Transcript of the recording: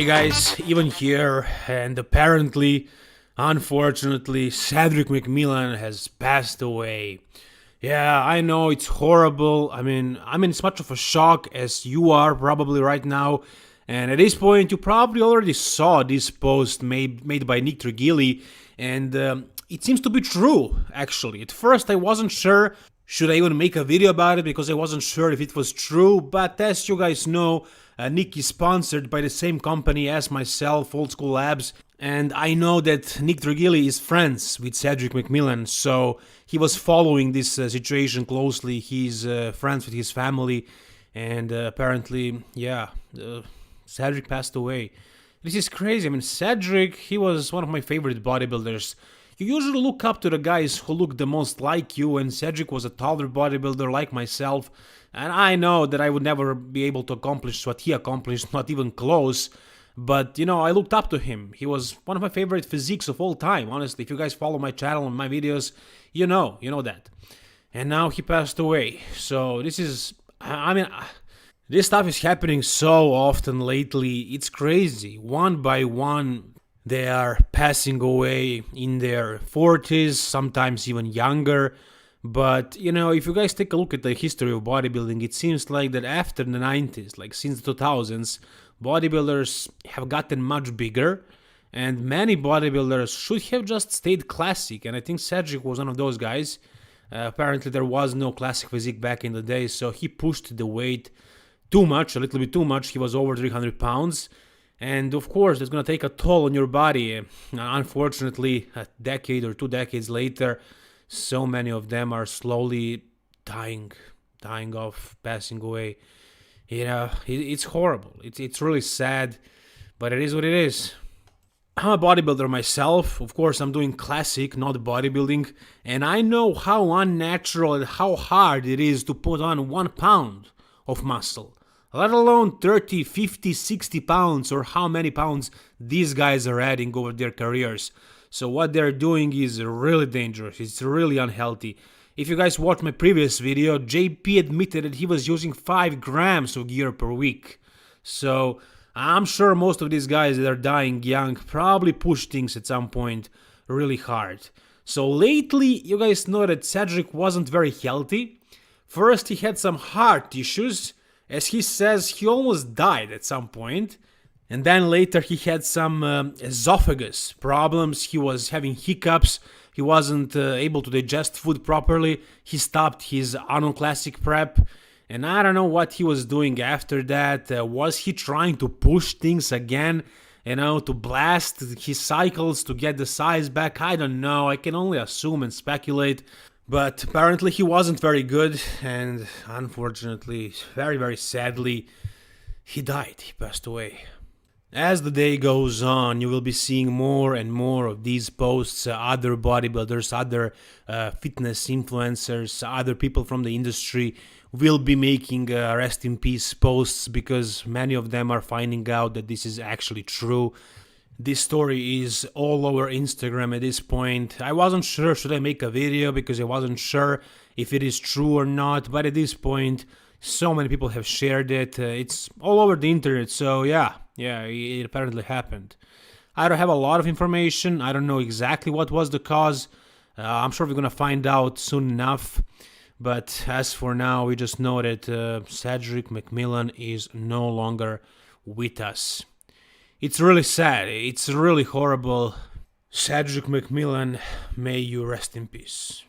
Hey guys, even here, and apparently, unfortunately, Cedric McMillan has passed away. Yeah, I know it's horrible. I'm in as much of a shock as you are probably right now. And at this point, you probably already saw this post made by Nick Trigili, and it seems to be true, actually. At first, I wasn't sure should I even make a video about it because I wasn't sure if it was true, but as you guys know, Nick is sponsored by the same company as myself, Old School Labs, and I know that Nick Trigili is friends with Cedric McMillan, so he was following this situation closely. He's friends with his family, and apparently, Cedric passed away. This is crazy. Cedric, he was one of my favorite bodybuilders. You usually look up to the guys who look the most like you, and Cedric was a taller bodybuilder like myself, and I know that I would never be able to accomplish what he accomplished, not even close, but I looked up to him. He was one of my favorite physiques of all time, honestly. If you guys follow my channel and my videos, you know that. And now he passed away, so this stuff is happening so often lately, it's crazy. One by one, they are passing away in their 40s, sometimes even younger. But, if you guys take a look at the history of bodybuilding, it seems like that after the 90s, like since the 2000s, bodybuilders have gotten much bigger. And many bodybuilders should have just stayed classic. And I think Cedric was one of those guys. Apparently there was no classic physique back in the day, so he pushed the weight too much, a little bit too much. He was over 300 pounds. And of course, it's going to take a toll on your body. Unfortunately, a decade or 2 decades later, so many of them are slowly dying off, passing away. It's horrible. It's really sad, but it is what it is. I'm a bodybuilder myself. Of course, I'm doing classic, not bodybuilding. And I know how unnatural and how hard it is to put on 1 pound of muscle, let alone 30, 50, 60 pounds, or how many pounds these guys are adding over their careers. So what they're doing is really dangerous. It's really unhealthy. If you guys watched my previous video, JP admitted that he was using 5 grams of gear per week. So I'm sure most of these guys that are dying young probably push things at some point really hard. So lately, you guys know that Cedric wasn't very healthy. First, he had some heart issues. As he says, he almost died at some point. And then later he had some esophagus problems. He was having hiccups. He wasn't able to digest food properly. He stopped his Arnold Classic prep. And I don't know what he was doing after that. Was he trying to push things again? To blast his cycles to get the size back? I don't know. I can only assume and speculate. But apparently he wasn't very good, and unfortunately, very, very sadly, he died. He passed away. As the day goes on, you will be seeing more and more of these posts. Other bodybuilders, other fitness influencers, other people from the industry will be making rest in peace posts because many of them are finding out that this is actually true. This story is all over Instagram at this point. I wasn't sure should I make a video because I wasn't sure if it is true or not, but at this point, so many people have shared it. It's all over the internet, so yeah, it apparently happened. I don't have a lot of information. I don't know exactly what was the cause. I'm sure we're gonna find out soon enough. But as for now, we just know that Cedric McMillan is no longer with us. It's really sad. It's really horrible. Cedric McMillan, may you rest in peace.